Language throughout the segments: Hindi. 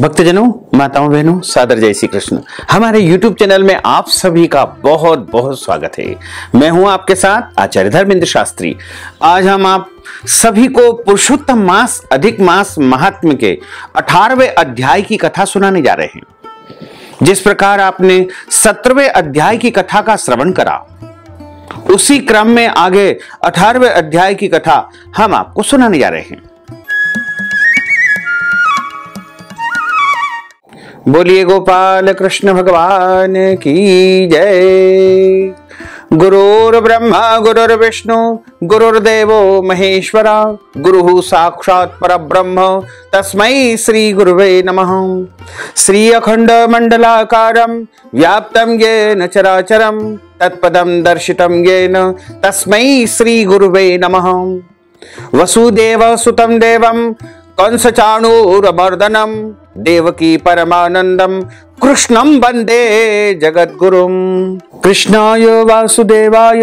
भक्तजनों, माताओं, बहनों, सादर जय श्री कृष्ण। हमारे YouTube चैनल में आप सभी का बहुत बहुत स्वागत है। मैं हूं आपके साथ आचार्य धर्मेंद्र शास्त्री। आज हम आप सभी को पुरुषोत्तम मास अधिक मास महात्म्य के 18वें अध्याय की कथा सुनाने जा रहे हैं। जिस प्रकार आपने 17वें अध्याय की कथा का श्रवण करा, उसी क्रम में आगे 18वें अध्याय की कथा हम आपको सुनाने जा रहे हैं। बोलिए गोपाल कृष्ण भगवान की जय। गुरुर् ब्रह्मा गुरुर्विष्णु गुरुर्देवो महेश्वरा, गुरुः साक्षात् परब्रह्म तस्मै श्री गुरुवे नमः। श्री अखंड मंडलाकारं व्याप्तं येन चराचरं तत्पदं दर्शितं येन तस्मै श्री गुरुवे नमः। वसुदेव सुतं देवं कंसचाणूरमर्दनं देवकी परमानंदम कृष्णं वंदे जगद्गुरुं। कृष्णाय वासुदेवाय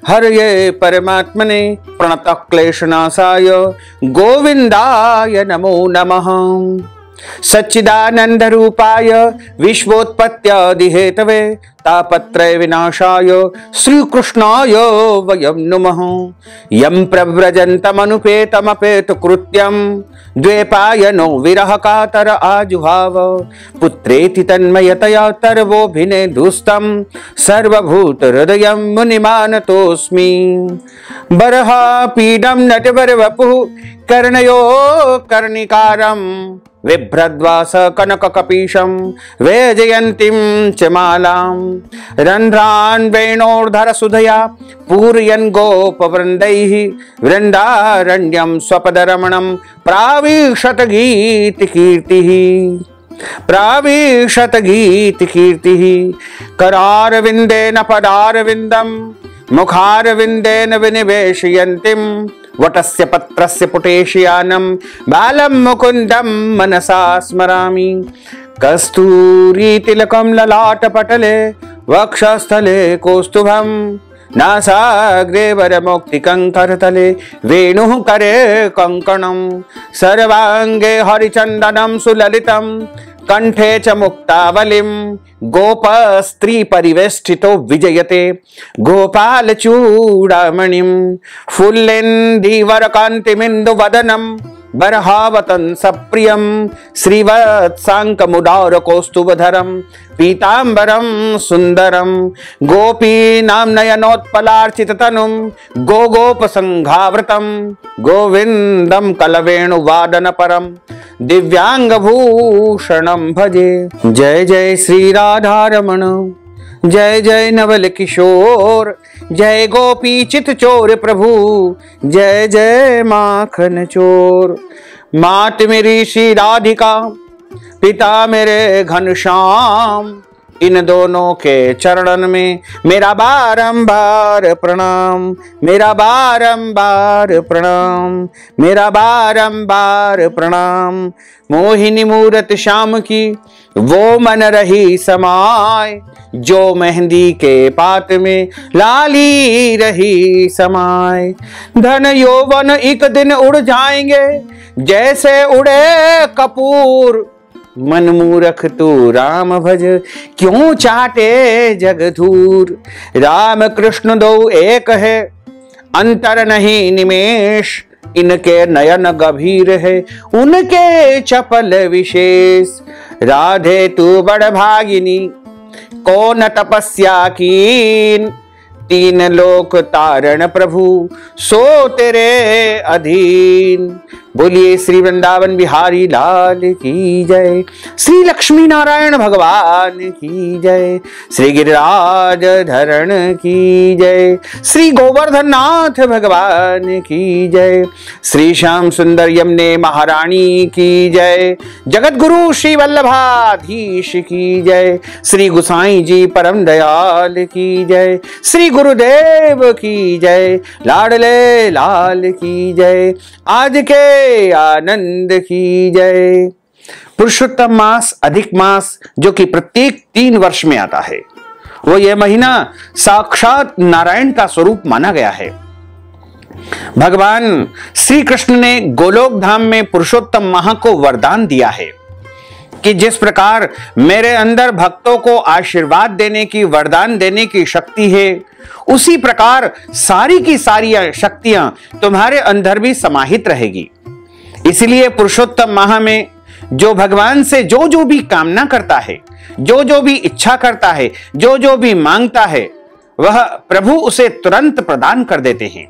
हरये परमात्मने प्रणतः क्लेशनाशाय गोविंदाय नमो नमः। सच्चिदानंद रूपाय विश्वोत्पत्त्यादि हेतवे तापत्रय विनाशाय श्री कृष्णाय वयं नुमः। यं प्रव्रजन्तमनुपेतमपेत कृत्यं द्वैपायनो विरह कातर आजुहाव। पुत्रेति तन्मयतया तर्वोभिने दुस्तं सर्वभूत हृदयं मुनिमानतोऽस्मि। बर्हा पीडं नटवर वपुः कर्णयो कर्णिकारं बिभ्रद्वास कनक कपीशं वैजयन्तीं च मालां। रन्ध्रान् वेणोर्धर सुधया पूरयन् गोपवृन्दैः वृन्दारण्यं स्वपदरमणं प्राविशत गीतिकीर्तिः। प्राविशत गीतिकीर्तिः। करारविन्देन पदारविन्दं मुखारविन्देन विनिवेशयन्तीं वटस्य पत्रस्य पुटेशयानं बालं मुकुन्दं मनसा स्मरामि। कस्तूरी तिलकं ललाटपटले वक्षस्थले कौस्तुभं नासाग्रे वरमौक्तिकं करतले वेणुः करे कङ्कणं। सर्वाङ्गे हरिचन्दनं सुललितं कंठे च मुक्तावलिं गोपस्त्री परिवेष्टितो विजयते गोपाल चूड़ामणिं। फुल्लेन्दीवरकान्तिमिन्दुवदनं बर्हावतं सप्रियं श्रीवत्साङ्कमुदार कौस्तुभधरं पीताम्बरं सुन्दरं। गोपीनां नयनोत्पलार्चिततनुं गोगोपसंघावृतं गोविन्दं कलवेणुवादनपरं दिव्यांगभूषणं भजे। जय जय श्री राधारमण, जय जय नवल किशोर, जय गोपी चित चोर प्रभु, जय जय माखन चोर। मात मेरी श्री राधिका, पिता मेरे घनश्याम, इन दोनों के चरणन में मेरा बारंबार प्रणाम, मेरा बारंबार प्रणाम, मेरा बारंबार प्रणाम। मोहिनी मूरत श्याम की वो मन रही समाय, जो मेहंदी के पात में लाली रही समाय। धन यौवन एक दिन उड़ जाएंगे जैसे उड़े कपूर, मन मूरख तू राम भज क्यों चाटे जग धूर। राम कृष्ण दो एक है अंतर नहीं निमेष, इनके नयन गंभीर है उनके चपल विशेष। राधे तू बड़ भागिनी कौन तपस्या कीन, तीन लोक तारण प्रभु सो तेरे अधीन। बोलिए श्री वृंदावन बिहारी लाल की जय, श्री लक्ष्मी नारायण भगवान की जय, श्री गिरिराज धरण की जय, श्री गोवर्धन नाथ भगवान की जय, श्री श्याम सुंदर यमुने महारानी की जय, जगत गुरु श्री वल्लभाधीश की जय, श्री गुसाई जी परम दयाल की जय, श्री गुरुदेव की जय, लाडले लाल की जय, आज के आनंद की जय। पुरुषोत्तम मास अधिक मास जो कि प्रत्येक 3 वर्ष में आता है, वो यह महीना साक्षात नारायण का स्वरूप माना गया है। भगवान श्री कृष्ण ने गोलोक धाम में पुरुषोत्तम माह को वरदान दिया है कि जिस प्रकार मेरे अंदर भक्तों को आशीर्वाद देने की, वरदान देने की शक्ति है, उसी प्रकार सारी की सारी शक्तियां तुम्हारे अंदर भी समाहित रहेगी। इसलिए पुरुषोत्तम माह में जो भगवान से जो जो भी कामना करता है, जो जो भी इच्छा करता है, जो जो भी मांगता है, वह प्रभु उसे तुरंत प्रदान कर देते हैं।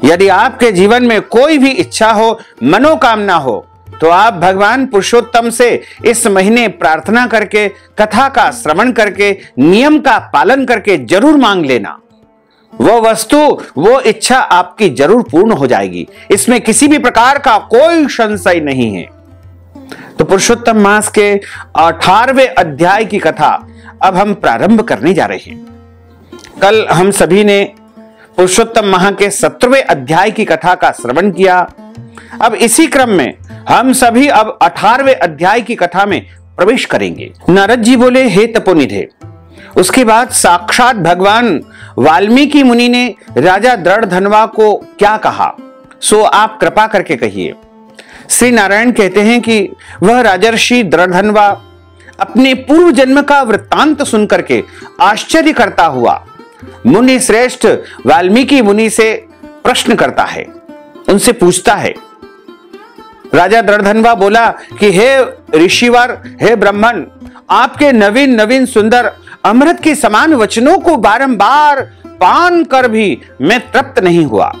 यदि आपके जीवन में कोई भी इच्छा हो, मनोकामना हो, तो आप भगवान पुरुषोत्तम से इस महीने प्रार्थना करके, कथा का श्रवण करके, नियम का पालन करके जरूर मांग लेना। वो वस्तु, वो इच्छा आपकी जरूर पूर्ण हो जाएगी। इसमें किसी भी प्रकार का कोई संशय नहीं है। तो पुरुषोत्तम मास के 18वें अध्याय की कथा अब हम प्रारंभ करने जा रहे हैं। कल हम सभी ने पुरुषोत्तम माह के 17वें अध्याय की कथा का श्रवण किया। अब इसी क्रम में हम सभी अब 18वें अध्याय की कथा में प्रवेश करेंगे। नारद जी बोले, हे तपोनिधे। उसके बाद साक्षात भगवान वाल्मीकि मुनि ने राजा दृढ़धनवा को क्या कहा, सो आप कृपा करके कहिए। श्री नारायण कहते हैं कि वह राजर्षि दृढ़धनवा अपने पूर्व जन्म का वृत्तांत सुनकर के आश्चर्य करता हुआ मुनि श्रेष्ठ वाल्मीकि मुनि से प्रश्न करता है, उनसे पूछता है। राजा दृढ़धनवा बोला कि हे ऋषिवर, हे ब्राह्मण, आपके नवीन नवीन सुंदर अमृत के समान वचनों को बारंबार पान कर भी मैं तृप्त नहीं हुआ,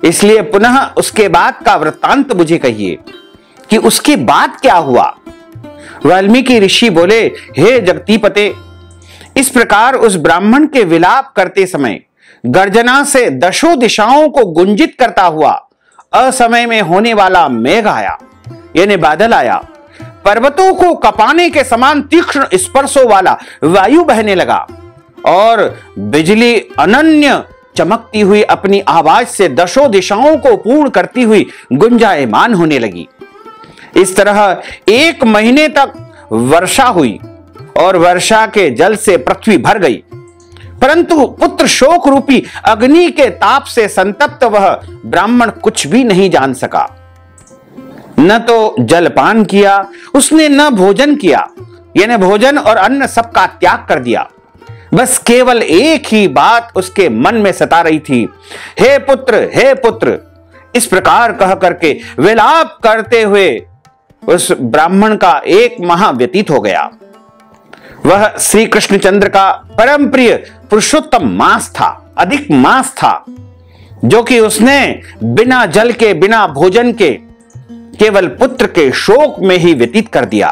इसलिए पुनः उसके बाद का वृत्तांत मुझे कहिए कि उसके बाद क्या हुआ। वाल्मीकि ऋषि बोले, हे जगतीपते, इस प्रकार उस ब्राह्मण के विलाप करते समय गर्जना से दशों दिशाओं को गुंजित करता हुआ असमय में होने वाला मेघ आया, यानी बादल आया। पर्वतों को कपाने के समान तीक्ष्ण स्पर्शों वाला वायु बहने लगा और बिजली अनन्य चमकती हुई अपनी आवाज से दशों दिशाओं को पूर्ण करती हुई गुंजायमान होने लगी। इस तरह 1 महीने तक वर्षा हुई और वर्षा के जल से पृथ्वी भर गई, परंतु पुत्र शोक रूपी अग्नि के ताप से संतप्त वह ब्राह्मण कुछ भी नहीं जान सका। न तो जलपान किया उसने, न भोजन किया, यानी भोजन और अन्न सबका त्याग कर दिया। बस केवल एक ही बात उसके मन में सता रही थी, हे पुत्र, हे पुत्र। इस प्रकार कह करके विलाप करते हुए उस ब्राह्मण का 1 माह व्यतीत हो गया। वह श्री कृष्णचंद्र का परम प्रिय पुरुषोत्तम मास था, अधिक मास था, जो कि उसने बिना जल के, बिना भोजन के, केवल पुत्र के शोक में ही व्यतीत कर दिया।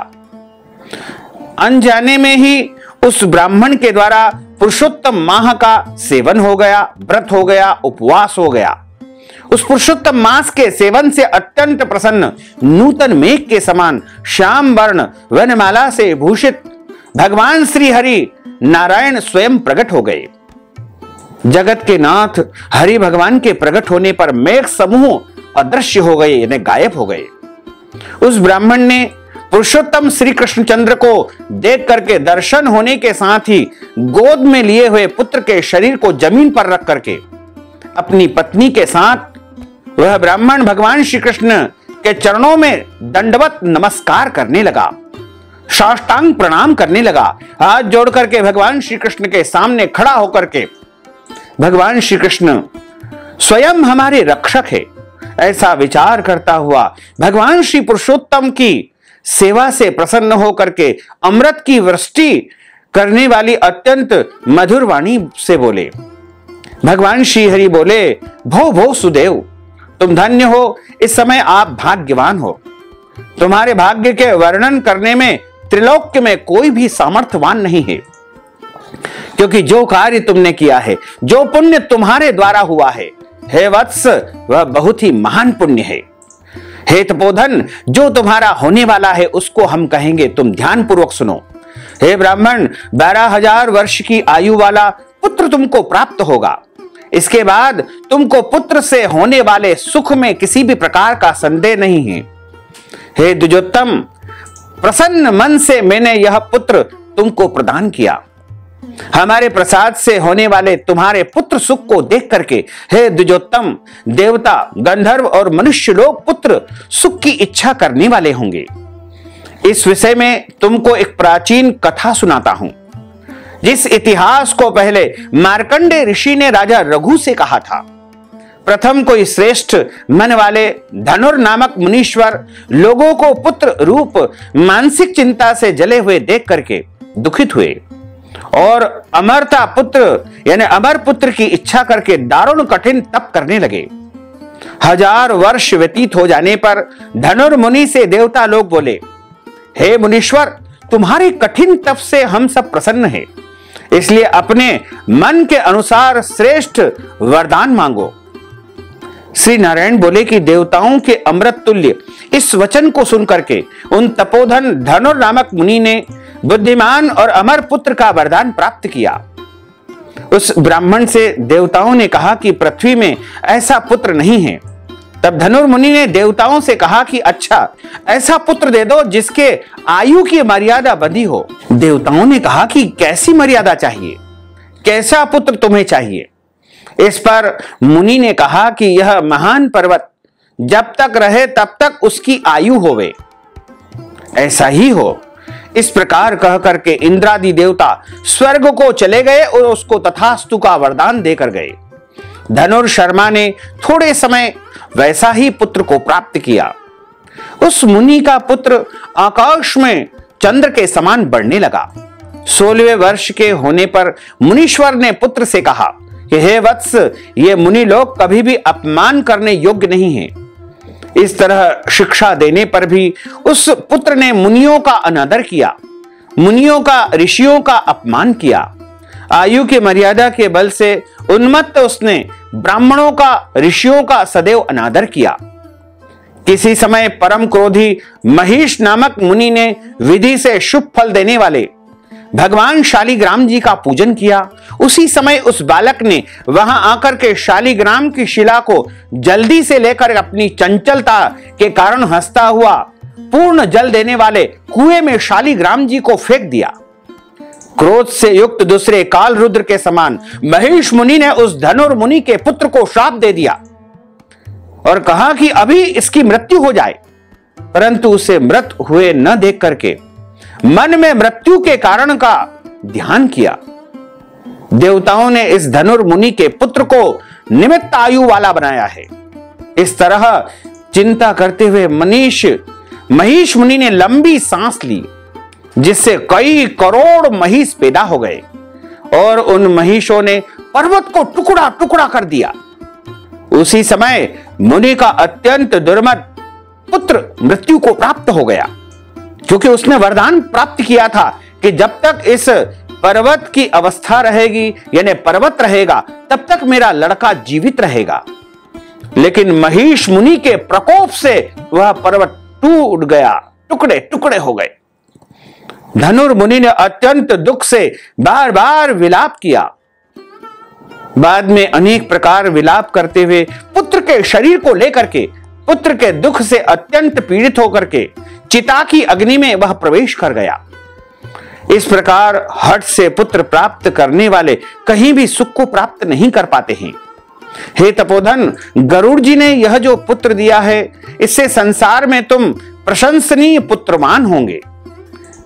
अनजाने में ही उस ब्राह्मण के द्वारा पुरुषोत्तम माह का सेवन हो गया, व्रत हो गया, उपवास हो गया। उस पुरुषोत्तम मास के सेवन से अत्यंत प्रसन्न नूतन मेघ के समान श्याम वर्ण वनमाला से भूषित भगवान श्री हरि नारायण स्वयं प्रकट हो गए। जगत के नाथ हरि भगवान के प्रकट होने पर मेघ समूह अदृश्य हो गए, यानी गायब हो गए। उस ब्राह्मण ने पुरुषोत्तम श्री कृष्णचंद्र को देख करके दर्शन होने के साथ ही गोद में लिए हुए पुत्र के शरीर को जमीन पर रख करके अपनी पत्नी के साथ वह ब्राह्मण भगवान श्री कृष्ण के चरणों में दंडवत नमस्कार करने लगा, साष्टांग प्रणाम करने लगा। हाथ जोड़ करके भगवान श्री कृष्ण के सामने खड़ा होकर के भगवान श्री कृष्ण स्वयं हमारे रक्षक है, ऐसा विचार करता हुआ भगवान श्री पुरुषोत्तम की सेवा से प्रसन्न होकर के अमृत की वृष्टि करने वाली अत्यंत मधुर वाणी से बोले। भगवान श्री हरि बोले, भो भो सुदेव, तुम धन्य हो, इस समय आप भाग्यवान हो। तुम्हारे भाग्य के वर्णन करने में त्रिलोक्य में कोई भी सामर्थ्यवान नहीं है, क्योंकि जो कार्य तुमने किया है, जो पुण्य तुम्हारे द्वारा हुआ है, हे वत्स, वह बहुत ही महान पुण्य है। हे तपोधन, जो तुम्हारा होने वाला है उसको हम कहेंगे, तुम ध्यान पूर्वक सुनो। हे ब्राह्मण, 12,000 वर्ष की आयु वाला पुत्र तुमको प्राप्त होगा। इसके बाद तुमको पुत्र से होने वाले सुख में किसी भी प्रकार का संदेह नहीं है। हे द्विजोत्तम, प्रसन्न मन से मैंने यह पुत्र तुमको प्रदान किया। हमारे प्रसाद से होने वाले तुम्हारे पुत्र सुख को देख करके हे द्विजोत्तम, देवता, गंधर्व और मनुष्य लोग पुत्र सुख की इच्छा करने वाले होंगे। इस विषय में तुमको एक प्राचीन कथा सुनाता हूं, जिस इतिहास को पहले मार्कंडेय ऋषि ने राजा रघु से कहा था। प्रथम कोई श्रेष्ठ मन वाले धनुर नामक मुनीश्वर लोगों को पुत्र रूप मानसिक चिंता से जले हुए देख करके दुखित हुए और अमरता पुत्र यानी अमर पुत्र की इच्छा करके दारुण कठिन तप करने लगे। 1000 वर्ष व्यतीत हो जाने पर धनुर मुनि से देवता लोग बोले, हे मुनीश्वर, तुम्हारे कठिन तप से हम सब प्रसन्न हैं, इसलिए अपने मन के अनुसार श्रेष्ठ वरदान मांगो। श्री नारायण बोले कि देवताओं के अमृत तुल्य इस वचन को सुनकर के उन तपोधन धनुर नामक मुनि ने बुद्धिमान और अमर पुत्र का वरदान प्राप्त किया। उस ब्राह्मण से देवताओं ने कहा कि पृथ्वी में ऐसा पुत्र नहीं है। तब धनुर मुनि ने देवताओं से कहा कि अच्छा, ऐसा पुत्र दे दो जिसके आयु की मर्यादा बंधी हो। देवताओं ने कहा कि कैसी मर्यादा चाहिए, कैसा पुत्र तुम्हें चाहिए? इस पर मुनि ने कहा कि यह महान पर्वत जब तक रहे तब तक उसकी आयु होवे, ऐसा ही हो। इस प्रकार कह करके इंद्रादि देवता स्वर्ग को चले गए और उसको तथास्तु का वरदान देकर गए। धनुर शर्मा ने थोड़े समय वैसा ही पुत्र को प्राप्त किया। उस मुनि का पुत्र आकाश में चंद्र के समान बढ़ने लगा। 16वें वर्ष के होने पर मुनीश्वर ने पुत्र से कहा कि हे वत्स, ये मुनि लोग कभी भी अपमान करने योग्य नहीं हैं। इस तरह शिक्षा देने पर भी उस पुत्र ने मुनियों का अनादर किया, मुनियों का ऋषियों का अपमान किया। आयु की मर्यादा के बल से उन्मत्त उसने ब्राह्मणों का ऋषियों का सदैव अनादर किया। किसी समय परम क्रोधी महिष नामक मुनि ने विधि से शुभ फल देने वाले भगवान शालिग्राम जी का पूजन किया। उसी समय उस बालक ने वहां आकर के शालिग्राम की शिला को जल्दी से लेकर अपनी चंचलता के कारण हंसता हुआ पूर्ण जल देने वाले कुएं में शालिग्राम जी को फेंक दिया। क्रोध से युक्त दूसरे काल रुद्र के समान महेश मुनि ने उस धनुर मुनि के पुत्र को श्राप दे दिया और कहा कि अभी इसकी मृत्यु हो जाए, परंतु उसे मृत हुए न देख करके मन में मृत्यु के कारण का ध्यान किया। देवताओं ने इस धनुर मुनि के पुत्र को निमित्त आयु वाला बनाया है। इस तरह चिंता करते हुए महिष मुनि ने लंबी सांस ली, जिससे कई करोड़ महिष पैदा हो गए और उन महिषों ने पर्वत को टुकड़ा टुकड़ा कर दिया। उसी समय मुनि का अत्यंत दुर्मत पुत्र मृत्यु को प्राप्त हो गया, क्योंकि उसने वरदान प्राप्त किया था कि जब तक इस पर्वत की अवस्था रहेगी यानी पर्वत रहेगा तब तक मेरा लड़का जीवित रहेगा। लेकिन महिष मुनि के प्रकोप से वह पर्वत टूट गया, टुकड़े टुकड़े हो गए। धनुर मुनि ने अत्यंत दुख से बार बार विलाप किया। बाद में अनेक प्रकार विलाप करते हुए पुत्र के शरीर को लेकर के पुत्र के दुख से अत्यंत पीड़ित होकर के चिता की अग्नि में वह प्रवेश कर गया। इस प्रकार हठ से पुत्र प्राप्त करने वाले कहीं भी सुख को प्राप्त नहीं कर पाते हैं। हे तपोधन, गरुड़ जी ने यह जो पुत्र दिया है, इससे संसार में तुम प्रशंसनीय पुत्रवान होंगे।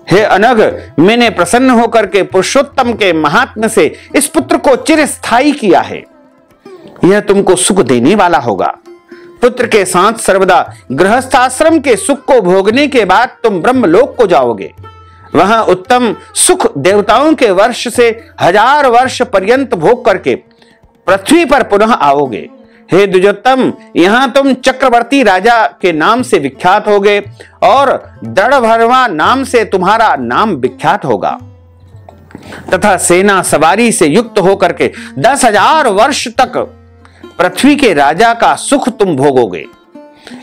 हे अनघ, मैंने प्रसन्न होकर के पुरुषोत्तम के महात्म्य से इस पुत्र को चिरस्थायी किया है। यह तुमको सुख देने वाला होगा। पुत्र के साथ सर्वदा गृहस्थाश्रम के सुख को भोगने के बाद तुम ब्रह्मलोक को जाओगे। वहां उत्तम सुख देवताओं के वर्ष से 1000 वर्ष पर्यंत भोग करके पृथ्वी पर पुनः आओगे। हे द्विजोत्तम, यहां तुम चक्रवर्ती राजा के नाम से विख्यात होगे और दृढ़भर्मा नाम से तुम्हारा नाम विख्यात होगा तथा सेना सवारी से युक्त होकर के 10,000 वर्ष तक पृथ्वी के राजा का सुख तुम भोगोगे।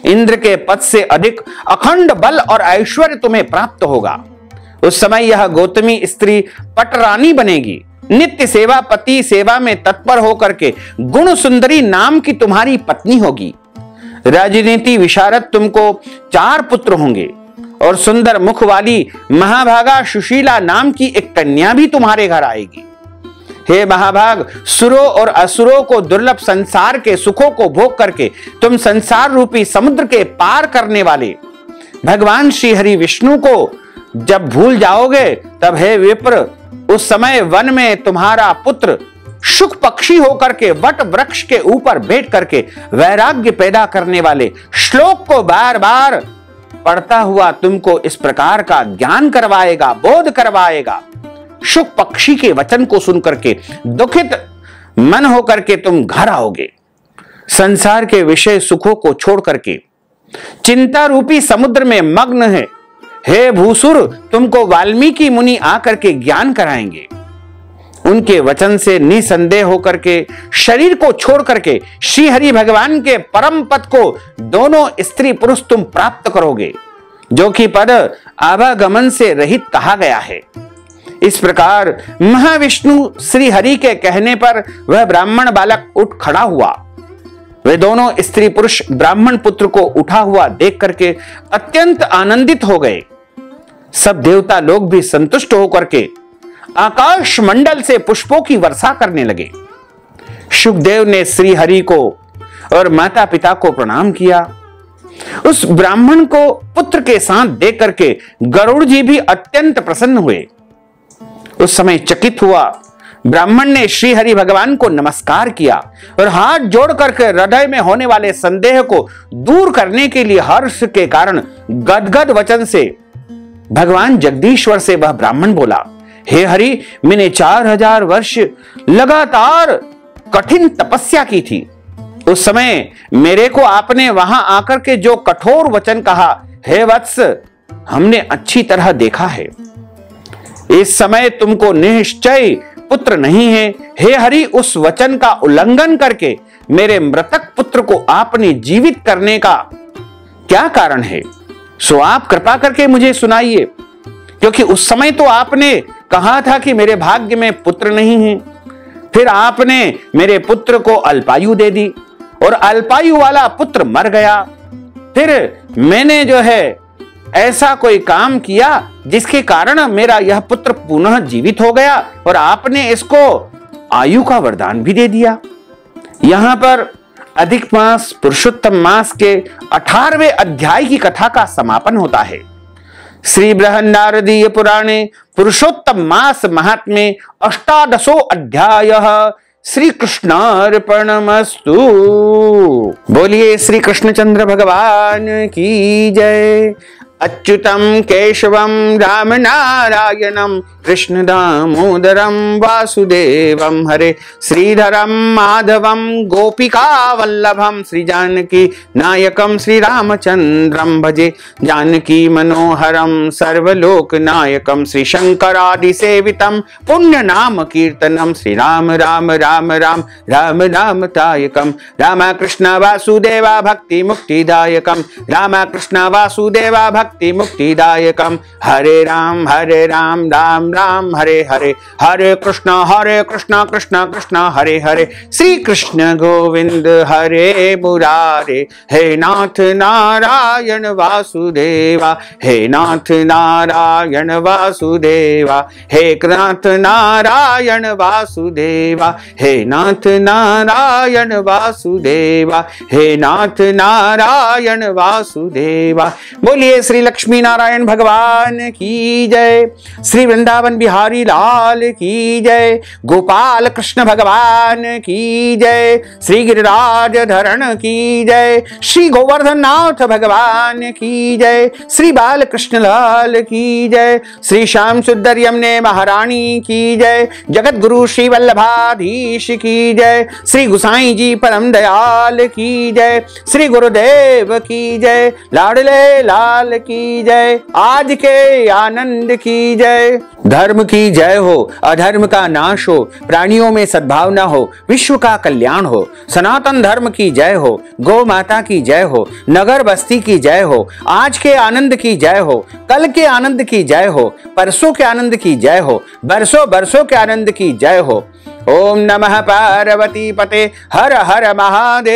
इंद्र के पद से अधिक अखंड बल और ऐश्वर्य तुम्हें प्राप्त होगा। उस समय यह गौतमी स्त्री पटरानी बनेगी। नित्य सेवा पति सेवा में तत्पर होकर के गुण सुंदरी नाम की तुम्हारी पत्नी होगी। राजनीति विशारद तुमको 4 पुत्र होंगे और सुंदर मुख वाली महाभागा सुशीला नाम की एक कन्या भी तुम्हारे घर आएगी। हे महाभाग, सुरों और असुरों को दुर्लभ संसार के सुखों को भोग करके तुम संसार रूपी समुद्र के पार करने वाले भगवान श्री हरि विष्णु को जब भूल जाओगे तब हे विप्र, उस समय वन में तुम्हारा पुत्र शुक पक्षी होकर के वट वृक्ष के ऊपर बैठ करके वैराग्य पैदा करने वाले श्लोक को बार बार पढ़ता हुआ तुमको इस प्रकार का ज्ञान करवाएगा, बोध करवाएगा। शुक पक्षी के वचन को सुनकर के दुखित मन होकर के तुम घर आओगे। संसार के विषय सुखों को छोड़ करके चिंता रूपी समुद्र में मग्न है हे भूसुर, तुमको वाल्मीकि मुनि आकर के ज्ञान कराएंगे। उनके वचन से निसंदेह होकर के शरीर को छोड़ करके श्री हरि भगवान के परम पद को दोनों स्त्री पुरुष तुम प्राप्त करोगे, जो कि पद आवागमन से रहित कहा गया है। इस प्रकार महाविष्णु श्री हरि के कहने पर वह ब्राह्मण बालक उठ खड़ा हुआ। वे दोनों स्त्री पुरुष ब्राह्मण पुत्र को उठा हुआ देख करके अत्यंत आनंदित हो गए। सब देवता लोग भी संतुष्ट होकर के आकाश मंडल से पुष्पों की वर्षा करने लगे। शुकदेव ने श्री हरि को और माता पिता को प्रणाम किया। उस ब्राह्मण को पुत्र के साथ देख करके गरुड़ जी भी अत्यंत प्रसन्न हुए। उस समय चकित हुआ ब्राह्मण ने श्री हरि भगवान को नमस्कार किया और हाथ जोड़ करके हृदय में होने वाले संदेह को दूर करने के लिए हर्ष के कारण गदगद वचन से भगवान जगदीश्वर से वह ब्राह्मण बोला, हे हरि, मैंने 4000 वर्ष लगातार कठिन तपस्या की थी। उस समय मेरे को आपने वहां आकर के जो कठोर वचन कहा, हे वत्स, हमने अच्छी तरह देखा है। इस समय तुमको निश्चय पुत्र नहीं है। हे हरि, उस वचन का उल्लंघन करके मेरे मृतक पुत्र को आपने जीवित करने का क्या कारण है? सो आप कृपा करके मुझे सुनाइए, क्योंकि उस समय तो आपने कहा था कि मेरे भाग्य में पुत्र नहीं है। फिर आपने मेरे पुत्र को अल्पायु दे दी और अल्पायु वाला पुत्र मर गया। फिर मैंने जो है ऐसा कोई काम किया जिसके कारण मेरा यह पुत्र पुनः जीवित हो गया और आपने इसको आयु का वरदान भी दे दिया। यहां पर अधिक मास पुरुषोत्तम मास के 18वें अध्याय की कथा का समापन होता है। श्री बृहन्नारदीय पुराणे पुरुषोत्तम मास महात्म्ये 18 अध्यायः। श्री कृष्णार्पणमस्तु। बोलिए श्री कृष्णचंद्र भगवान की जय। अच्युतम केशवम राम नारायणम कृष्ण दामोदरम वासुदेवम हरे श्रीधरम माधवम गोपिका वल्लभम श्री जानकी नायकम श्री रामचंद्रम भजे जानकी मनोहरम सर्वलोक नायकम श्री शंकरादि सेवितम पुण्य नाम कीर्तनम श्री राम राम राम राम राम राम तायकम राम कृष्ण वासुदेवा भक्ति मुक्तिदायकम राम कृष्ण वासुदेवा भक्ति मुक्तिदायकम हरे राम राम राम हरे हरे हरे कृष्ण कृष्ण कृष्ण हरे हरे श्री कृष्ण गोविंद हरे मुरारे हे नाथ नारायण वासुदेवा हे नाथ नारायण वासुदेवा हे नाथ नारायण वासुदेवा हे नाथ नारायण वासुदेवा हे नाथ नारायण वासुदेवा। बोलिए श्री लक्ष्मी नारायण भगवान की जय। श्री वृंदावन बिहारी लाल की जय। गोपाल कृष्ण भगवान की जय। श्री गिरिराज धरण की जय। श्री गोवर्धन नाथ भगवान की जय। श्री बाल कृष्ण लाल की जय। श्री श्याम सुंदर यमुने महारानी की जय। जगत गुरु श्री वल्लभाधीश की जय। श्री गुसाई जी परम दयाल की जय। श्री गुरुदेव की जय। लाडले लाल की जय। आज के आनंद की जय। धर्म की जय हो, अधर्म का नाश हो, प्राणियों में सद्भावना हो, विश्व का कल्याण हो। सनातन धर्म की जय हो, गौ माता की जय हो, नगर बस्ती की जय हो। आज के आनंद की जय हो, कल के आनंद की जय हो, परसों के आनंद की जय हो, बरसों बरसों के आनंद की जय हो। ओम नमः पार्वती पते हर हर महादेव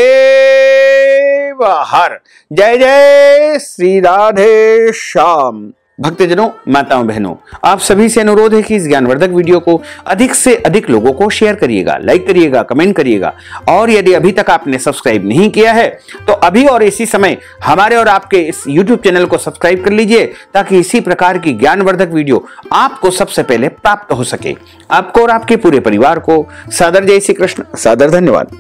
हर। जय जय श्री राधे श्याम। भक्तजनों, माताओं, बहनों, आप सभी से अनुरोध है कि इस ज्ञानवर्धक वीडियो को अधिक से अधिक लोगों को शेयर करिएगा, लाइक करिएगा, कमेंट करिएगा। और यदि अभी तक आपने सब्सक्राइब नहीं किया है तो अभी और इसी समय हमारे और आपके इस YouTube चैनल को सब्सक्राइब कर लीजिए, ताकि इसी प्रकार की ज्ञानवर्धक वीडियो आपको सबसे पहले प्राप्त हो सके। आपको और आपके पूरे परिवार को सादर जय श्री कृष्ण, सादर धन्यवाद।